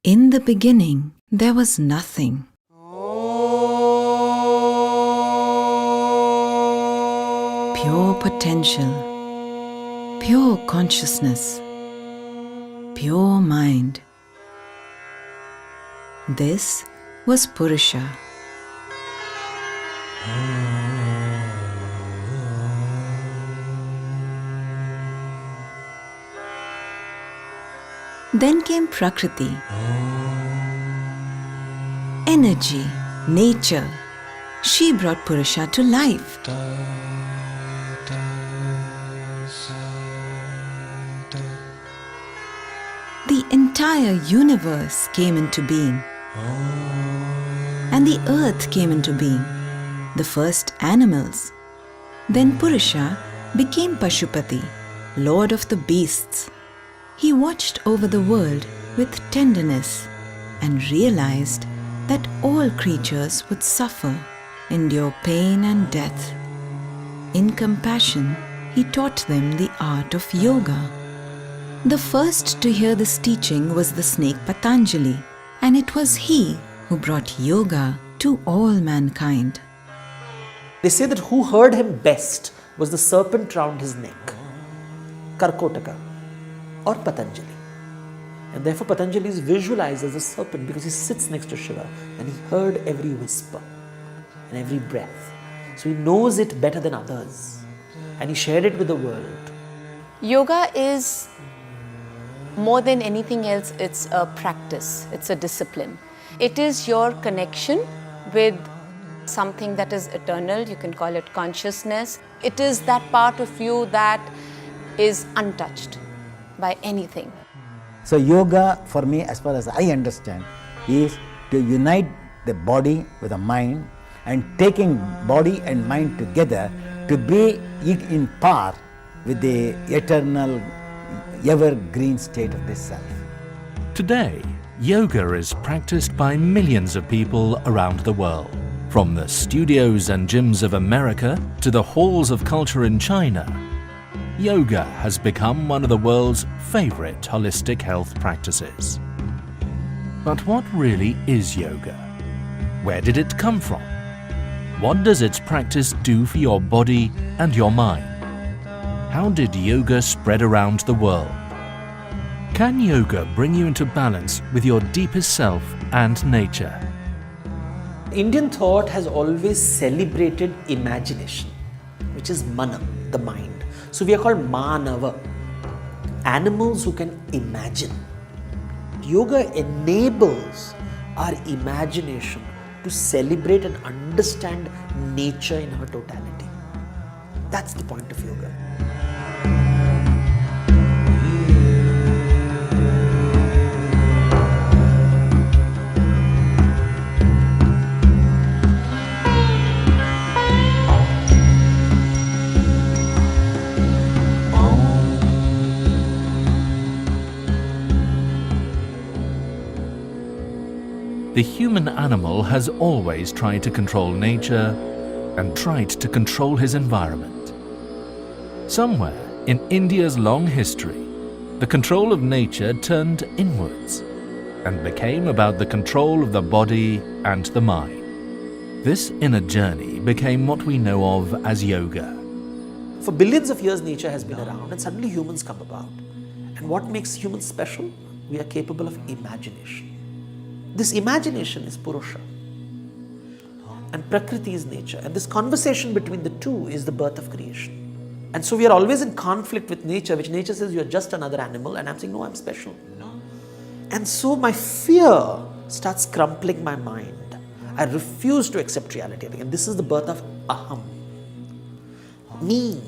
In the beginning, there was nothing. Pure potential, pure consciousness, pure mind. This was Purusha. Then came Prakriti, energy, nature. She brought Purusha to life. The entire universe came into being, and the earth came into being, the first animals. Then Purusha became Pashupati, lord of the beasts. He watched over the world with tenderness and realized that all creatures would suffer, endure pain and death. In compassion, he taught them the art of yoga. The first to hear this teaching was the snake Patanjali, and it was he who brought yoga to all mankind. They say that who heard him best was the serpent round his neck, Karkotaka, or Patanjali. And therefore Patanjali is visualized as a serpent because he sits next to Shiva and he heard every whisper and every breath. So he knows it better than others and he shared it with the world. Yoga is more than anything else, it's a practice, it's a discipline. It is your connection with something that is eternal, you can call it consciousness. It is that part of you that is untouched by anything. So yoga for me, as far as I understand, is to unite the body with the mind and taking body and mind together to be in par with the eternal, evergreen state of this self. Today, yoga is practiced by millions of people around the world. From the studios and gyms of America to the halls of culture in China, yoga has become one of the world's favorite holistic health practices. But what really is yoga? Where did it come from? What does its practice do for your body and your mind? How did yoga spread around the world? Can yoga bring you into balance with your deepest self and nature? Indian thought has always celebrated imagination, which is mana, the mind. So we are called Manava, animals who can imagine. Yoga enables our imagination to celebrate and understand nature in her totality. That's the point of yoga. The human animal has always tried to control nature and tried to control his environment. Somewhere in India's long history, the control of nature turned inwards and became about the control of the body and the mind. This inner journey became what we know of as yoga. For billions of years, nature has been around and suddenly humans come about. And what makes humans special? We are capable of imagination. This imagination is Purusha and Prakriti is nature, and this conversation between the two is the birth of creation. And so we are always in conflict with nature, which nature says you are just another animal, and I'm saying no, I'm special. And so my fear starts crumpling my mind. I refuse to accept reality, and this is the birth of Aham. Me,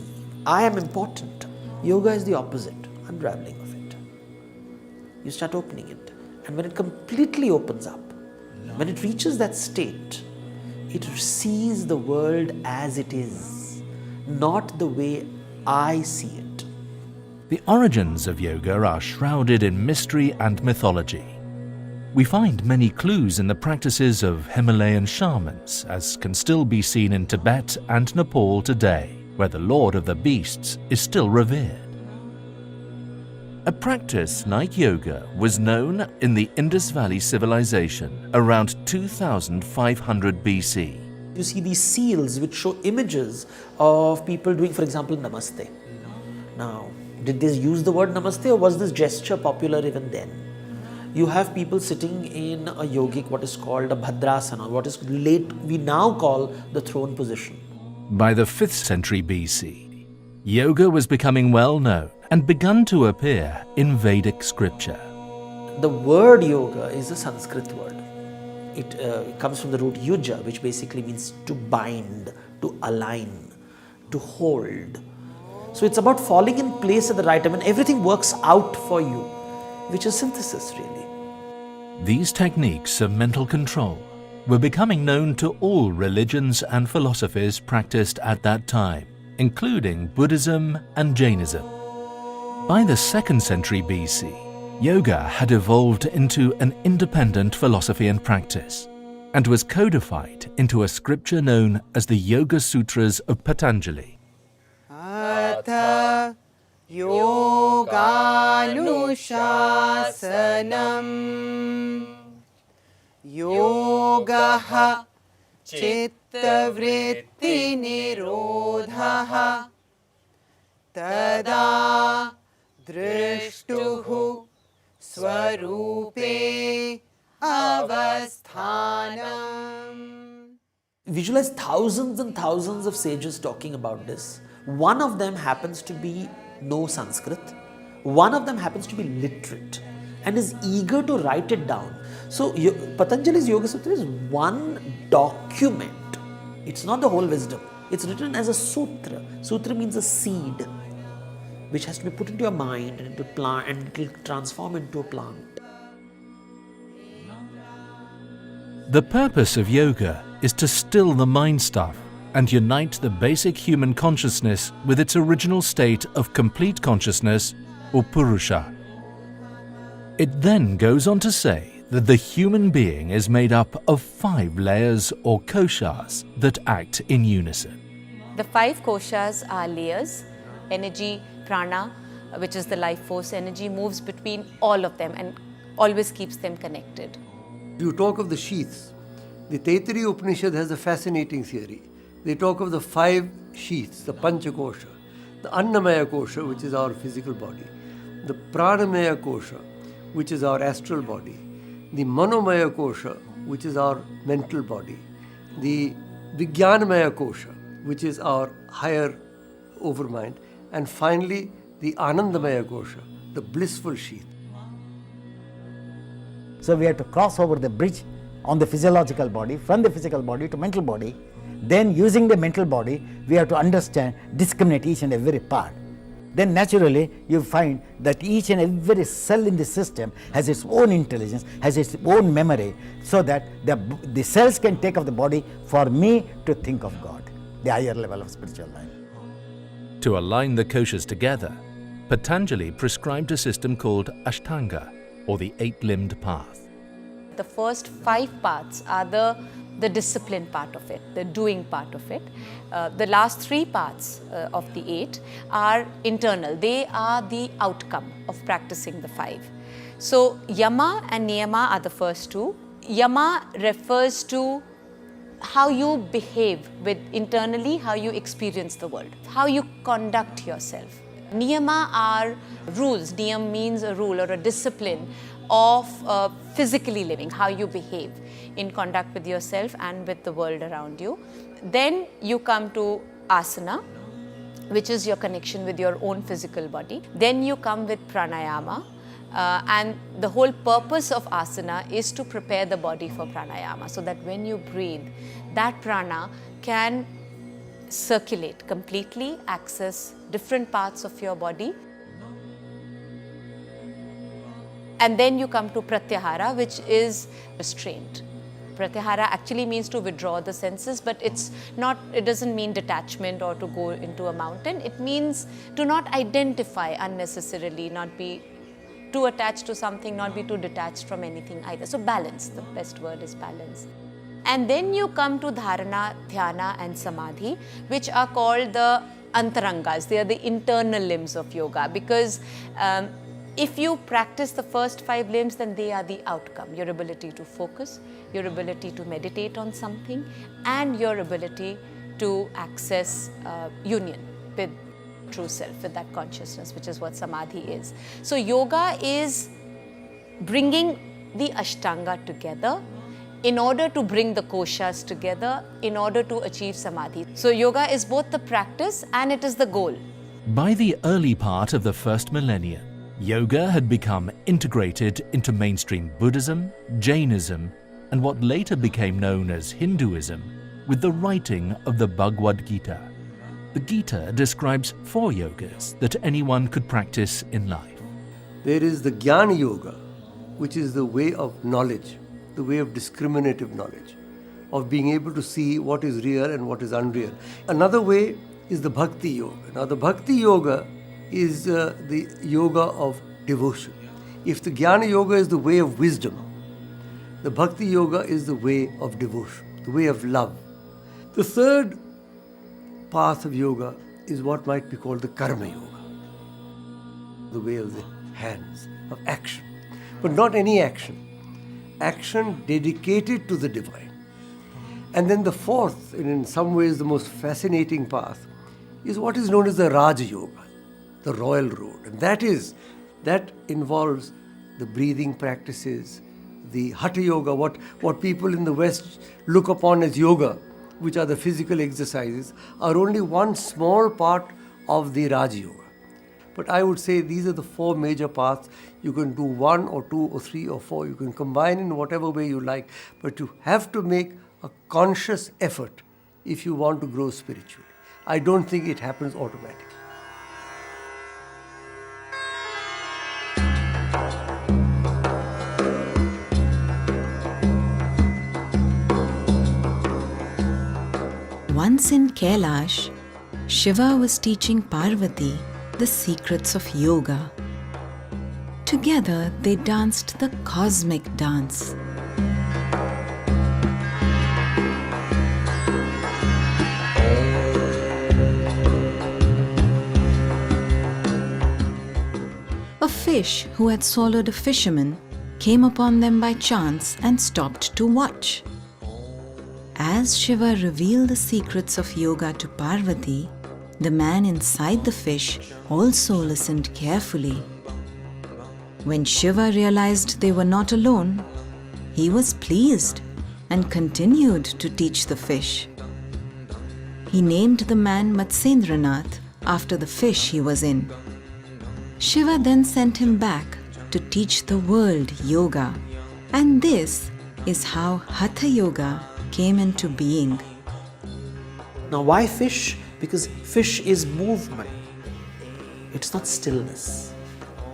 I am important. Yoga is the opposite, unraveling of it. You start opening it. And when it completely opens up, when it reaches that state, it sees the world as it is, not the way I see it. The origins of yoga are shrouded in mystery and mythology. We find many clues in the practices of Himalayan shamans, as can still be seen in Tibet and Nepal today, where the Lord of the Beasts is still revered. A practice like yoga was known in the Indus Valley civilization around 2500 BC. You see these seals which show images of people doing, for example, Namaste. Now, did they use the word Namaste or was this gesture popular even then? You have people sitting in a yogic, what is called a Bhadrasana, what is we now call the throne position. By the 5th century BC, yoga was becoming well known and begun to appear in Vedic scripture. The word yoga is a Sanskrit word. It comes from the root yuja, which basically means to bind, to align, to hold. So it's about falling in place at the right time and everything works out for you, which is synthesis really. These techniques of mental control were becoming known to all religions and philosophies practiced at that time, including Buddhism and Jainism. By the 2nd century BC, yoga had evolved into an independent philosophy and practice, and was codified into a scripture known as the Yoga Sutras of Patanjali. Hatha Yoga Anushasanam Yogaha Chitta Vritti Nirodhaha Tada Drishtuhu Swarupe Avasthanam. Visualize thousands and thousands of sages talking about this. One of them happens to be no Sanskrit. One of them happens to be literate and is eager to write it down. So Patanjali's Yoga Sutra is one document. It's not the whole wisdom. It's written as a sutra. Sutra means a seed, which has to be put into your mind and into plant, and it will transform into a plant. The purpose of yoga is to still the mind stuff and unite the basic human consciousness with its original state of complete consciousness, or Purusha. It then goes on to say that the human being is made up of 5 layers or koshas that act in unison. The 5 koshas are layers. Energy, prana, which is the life force energy, moves between all of them and always keeps them connected. You talk of the sheaths. The Taittiriya Upanishad has a fascinating theory. They talk of the 5 sheaths, the Panchakosha, the Annamaya Kosha, which is our physical body, the Pranamaya Kosha, which is our astral body, the Manomaya Kosha, which is our mental body, the Vijnanamaya Kosha, which is our higher overmind, and finally the Anandamaya Kosha, the blissful sheath. So we have to cross over the bridge on the physiological body, from the physical body to mental body. Then using the mental body, we have to understand, discriminate each and every part. Then naturally you find that each and every cell in the system has its own intelligence, has its own memory, so that the cells can take of the body for me to think of God, the higher level of spiritual life. To align the koshas together, Patanjali prescribed a system called Ashtanga, or the 8-limbed path. The first 5 parts are the discipline part of it, the doing part of it. The last 3 parts of the 8 are internal. They are the outcome of practicing the 5. So yama and niyama are the first 2. Yama refers to how you behave with internally, how you experience the world, how you conduct yourself. Niyama are rules. Niyam means a rule or a discipline of physically living, how you behave in conduct with yourself and with the world around you. Then you come to asana, which is your connection with your own physical body. Then you come with pranayama, and the whole purpose of asana is to prepare the body for pranayama, so that when you breathe, that prana can circulate completely, access different parts of your body. And then you come to pratyahara, which is restraint. Pratyahara actually means to withdraw the senses, but it doesn't mean detachment or to go into a mountain. It means to not identify unnecessarily, not be too attached to something, not be too detached from anything either. So balance, the best word is balance. And then you come to dharana, dhyana and samadhi, which are called the antarangas. They are the internal limbs of yoga, because If you practice the first 5 limbs, then they are the outcome. Your ability to focus, your ability to meditate on something, and your ability to access union with true self, with that consciousness, which is what samadhi is. So yoga is bringing the Ashtanga together in order to bring the koshas together, in order to achieve samadhi. So yoga is both the practice and it is the goal. By the early part of the first millennium, yoga had become integrated into mainstream Buddhism, Jainism, and what later became known as Hinduism, with the writing of the Bhagavad Gita. The Gita describes 4 yogas that anyone could practice in life. There is the Jnana Yoga, which is the way of knowledge, the way of discriminative knowledge, of being able to see what is real and what is unreal. Another way is the Bhakti Yoga. Now, the Bhakti Yoga is the yoga of devotion. If the Jnana Yoga is the way of wisdom, the Bhakti Yoga is the way of devotion, the way of love. The third path of yoga is what might be called the Karma Yoga, the way of the hands, of action. But not any action. Action dedicated to the divine. And then the fourth, and in some ways the most fascinating path, is what is known as the Raja Yoga, the royal road. And that involves the breathing practices, the Hatha Yoga, what people in the West look upon as yoga, which are the physical exercises, are only one small part of the Raja Yoga. But I would say these are the 4 major paths. You can do 1 or 2 or 3 or 4. You can combine in whatever way you like. But you have to make a conscious effort if you want to grow spiritually. I don't think it happens automatically. Once in Kailash, Shiva was teaching Parvati the secrets of yoga. Together they danced the cosmic dance. A fish who had swallowed a fisherman came upon them by chance and stopped to watch. As Shiva revealed the secrets of yoga to Parvati, the man inside the fish also listened carefully. When Shiva realized they were not alone, he was pleased and continued to teach the fish. He named the man Matsyendranath after the fish he was in. Shiva then sent him back to teach the world yoga. And this is how Hatha Yoga came into being. Now, why fish? Because fish is movement. It's not stillness.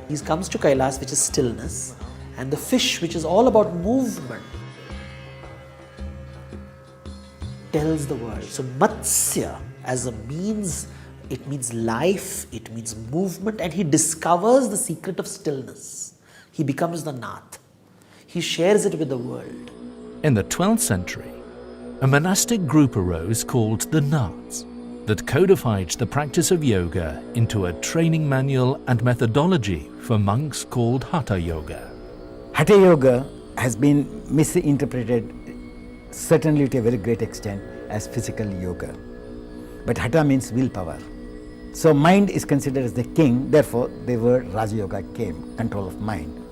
He comes to Kailash, which is stillness, and the fish, which is all about movement, tells the world. So Matsya as a means, it means life, it means movement, and he discovers the secret of stillness. He becomes the Nath. He shares it with the world. In the 12th century, a monastic group arose called the Naths that codified the practice of yoga into a training manual and methodology for monks called Hatha Yoga. Hatha Yoga has been misinterpreted, certainly to a very great extent, as physical yoga. But Hatha means willpower. So mind is considered as the king, therefore the word Raja Yoga came, control of mind.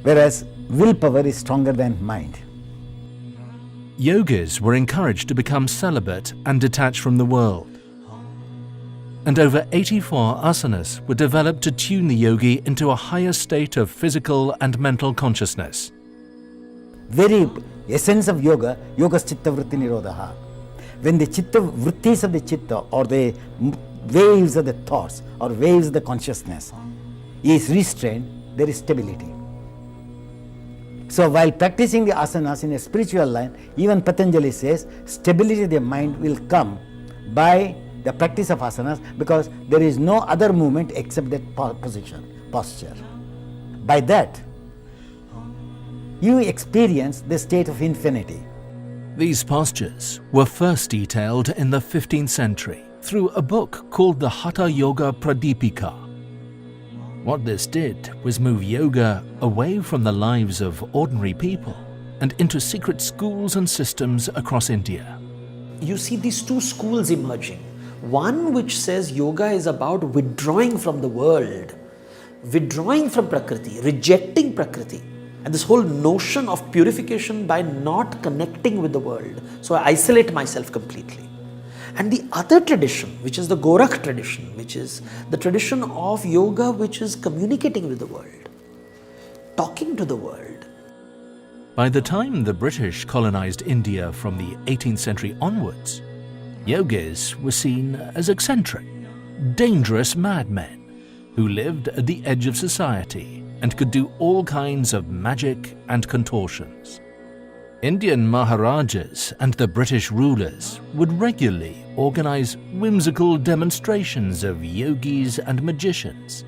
Whereas willpower is stronger than mind. Yogis were encouraged to become celibate and detached from the world. And over 84 asanas were developed to tune the yogi into a higher state of physical and mental consciousness. Very essence of yoga, yoga's chitta vritti nirodha. When the chitta vrittis of the chitta, or the waves of the thoughts or waves of the consciousness is restrained, there is stability. So while practicing the asanas in a spiritual line, even Patanjali says stability of the mind will come by the practice of asanas, because there is no other movement except that posture. By that, you experience the state of infinity. These postures were first detailed in the 15th century through a book called the Hatha Yoga Pradipika. What this did was move yoga away from the lives of ordinary people and into secret schools and systems across India. You see these two schools emerging. One which says yoga is about withdrawing from the world, withdrawing from Prakriti, rejecting Prakriti, and this whole notion of purification by not connecting with the world. So I isolate myself completely. And the other tradition, which is the Gorak tradition, which is the tradition of yoga which is communicating with the world, talking to the world. By the time the British colonized India from the 18th century onwards, yogis were seen as eccentric, dangerous madmen who lived at the edge of society and could do all kinds of magic and contortions. Indian Maharajas and the British rulers would regularly organize whimsical demonstrations of yogis and magicians,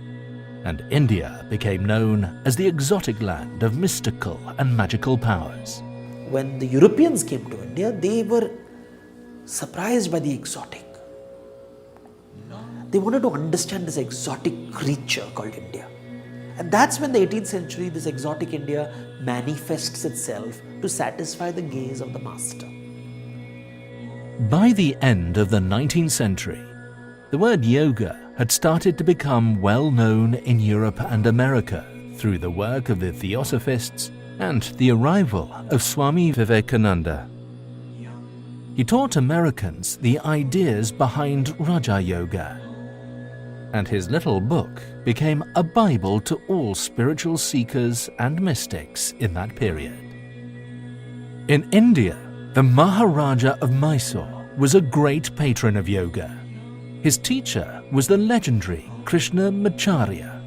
and India became known as the exotic land of mystical and magical powers. When the Europeans came to India, they were surprised by the exotic. They wanted to understand this exotic creature called India. And that's when the 18th century, this exotic India manifests itself to satisfy the gaze of the master. By the end of the 19th century, the word yoga had started to become well known in Europe and America through the work of the Theosophists and the arrival of Swami Vivekananda. He taught Americans the ideas behind Raja Yoga, and his little book became a Bible to all spiritual seekers and mystics in that period. In India, the Maharaja of Mysore was a great patron of yoga. His teacher was the legendary Krishna Macharya.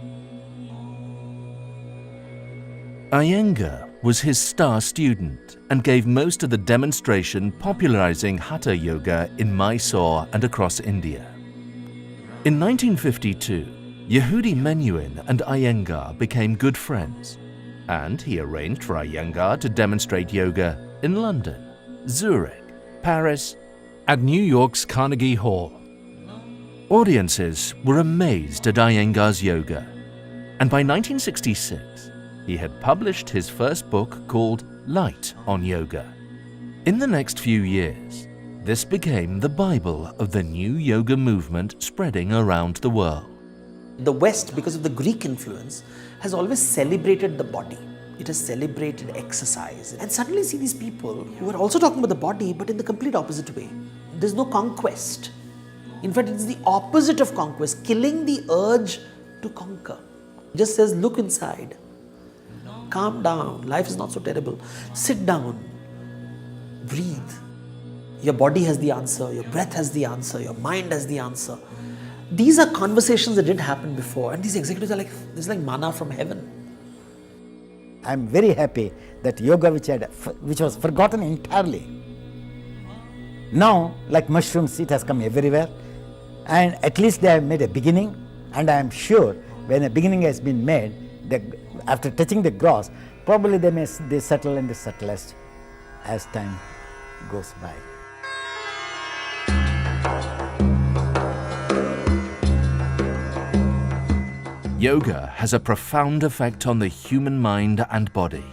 Iyengar was his star student and gave most of the demonstration popularizing Hatha Yoga in Mysore and across India. In 1952, Yehudi Menuhin and Iyengar became good friends, and he arranged for Iyengar to demonstrate yoga in London, Zurich, Paris, and New York's Carnegie Hall. Audiences were amazed at Iyengar's yoga, and by 1966, he had published his first book called Light on Yoga. In the next few years, this became the Bible of the new yoga movement spreading around the world. The West, because of the Greek influence, has always celebrated the body. It has celebrated exercise. And suddenly see these people who are also talking about the body, but in the complete opposite way. There's no conquest. In fact, it's the opposite of conquest, killing the urge to conquer. It just says, look inside. Calm down. Life is not so terrible. Sit down. Breathe. Your body has the answer, your breath has the answer, your mind has the answer. These are conversations that didn't happen before, and these executives are like, this is like manna from heaven. I'm very happy that yoga, which was forgotten entirely, now, like mushrooms, it has come everywhere, and at least they have made a beginning, and I am sure when a beginning has been made, after touching the gross, probably they settle in the subtlest as time goes by. Yoga has a profound effect on the human mind and body,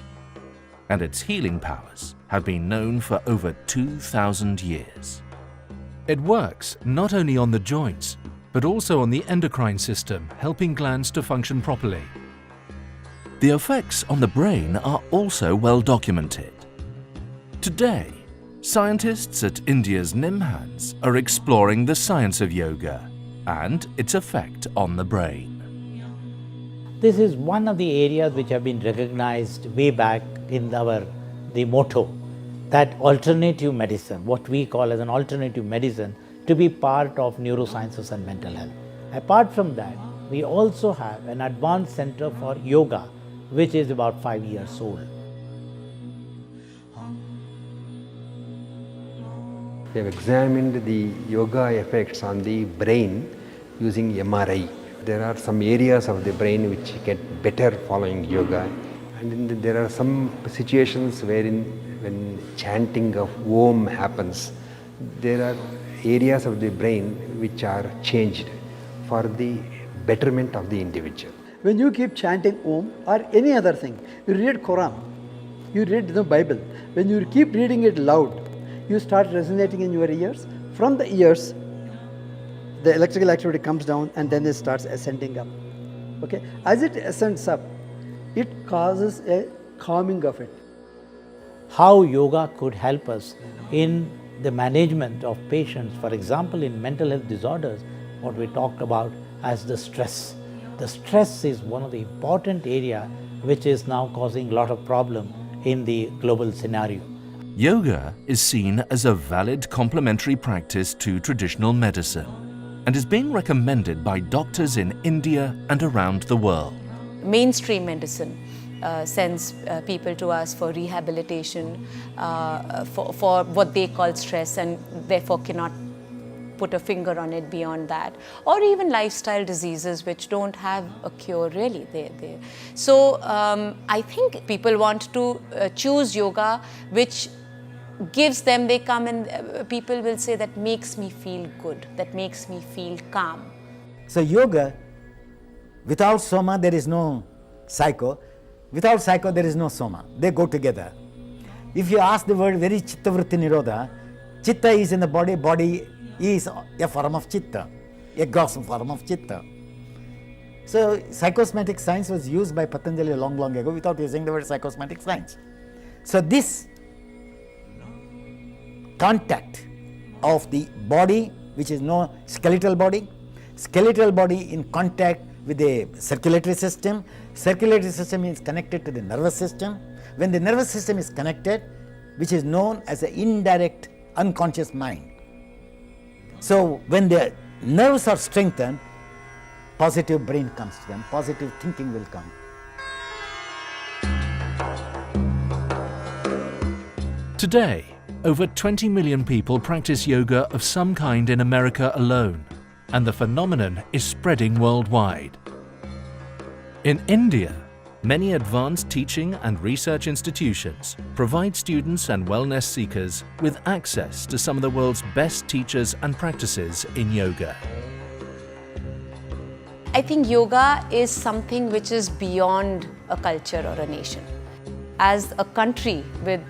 and its healing powers have been known for over 2,000 years. It works not only on the joints, but also on the endocrine system, helping glands to function properly. The effects on the brain are also well documented. Today, scientists at India's NIMHANS are exploring the science of yoga and its effect on the brain. This is one of the areas which have been recognized way back in the motto that alternative medicine, what we call as an alternative medicine, to be part of neurosciences and mental health. Apart from that, we also have an advanced center for yoga, which is about 5 years old. We have examined the yoga effects on the brain using MRI. There are some areas of the brain which get better following yoga, and there are some situations wherein when chanting of Om happens, there are areas of the brain which are changed for the betterment of the individual. When you keep chanting Om or any other thing, you read Quran, you read the Bible. When you keep reading it loud, you start resonating in your ears. From the ears, the electrical activity comes down and then it starts ascending up. Okay? As it ascends up, it causes a calming of it. How yoga could help us in the management of patients, for example, in mental health disorders, what we talked about as the stress. The stress is one of the important area which is now causing a lot of problem in the global scenario. Yoga is seen as a valid complementary practice to traditional medicine and is being recommended by doctors in India and around the world. Mainstream medicine sends people to us for rehabilitation, for what they call stress, and therefore cannot put a finger on it beyond that, or even lifestyle diseases which don't have a cure really. So I think people want to choose yoga which gives them, they come and people will say that makes me feel good, that makes me feel calm. So yoga, without soma there is no psycho, without psycho there is no soma. They go together. If you ask the word very chitta vritti nirodha, chitta is in the body, body is a form of chitta, a gross form of chitta. So psychosomatic science was used by Patanjali long ago without using the word psychosomatic science. So this contact of the body, which is no skeletal body in contact with the circulatory system is connected to the nervous system. When the nervous system is connected, which is known as the indirect unconscious mind. So when the nerves are strengthened, positive brain comes to them, positive thinking will come. Today, over 20 million people practice yoga of some kind in America alone, and the phenomenon is spreading worldwide. In India, many advanced teaching and research institutions provide students and wellness seekers with access to some of the world's best teachers and practices in yoga. I think yoga is something which is beyond a culture or a nation. As a country with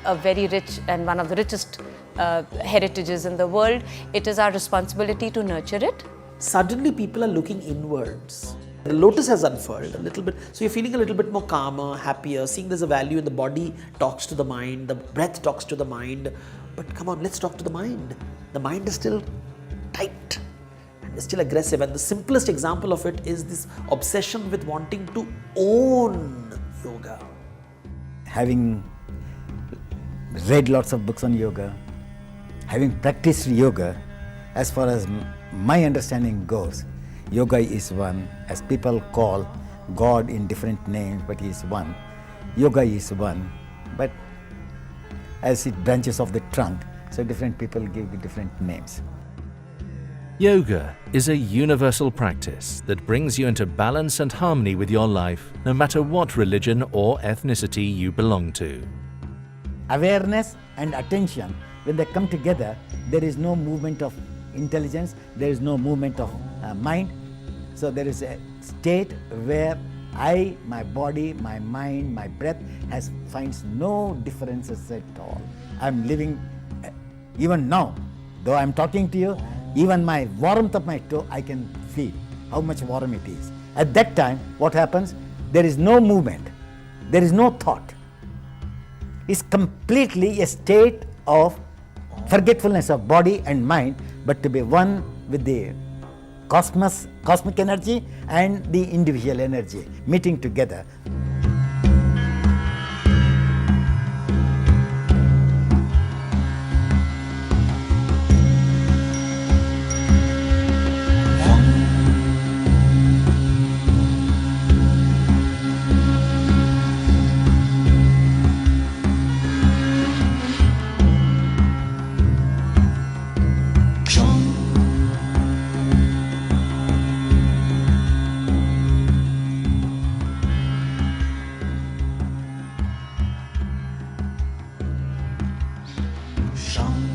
a very rich and one of the richest heritages in the world, it is our responsibility to nurture it. Suddenly people are looking inwards. The lotus has unfurled a little bit, so you're feeling a little bit more calmer, happier, seeing there's a value in the body talks to the mind, the breath talks to the mind. But come on, let's talk to the mind. The mind is still tight and is still aggressive, and the simplest example of it is this obsession with wanting to own yoga. Having read lots of books on yoga, having practiced yoga, as far as my understanding goes, yoga is one, as people call God in different names, but He is one. Yoga is one, but as it branches off the trunk, so different people give it different names. Yoga is a universal practice that brings you into balance and harmony with your life, no matter what religion or ethnicity you belong to. Awareness and attention, when they come together, there is no movement of intelligence, there is no movement of mind. So there is a state where I, my body, my mind, my breath finds no differences at all. I'm living, even now, though I'm talking to you, even my warmth of my toe, I can feel how much warm it is. At that time, what happens? There is no movement, there is no thought. It's completely a state of forgetfulness of body and mind, but to be one with the cosmic energy and the individual energy meeting together. Shanti.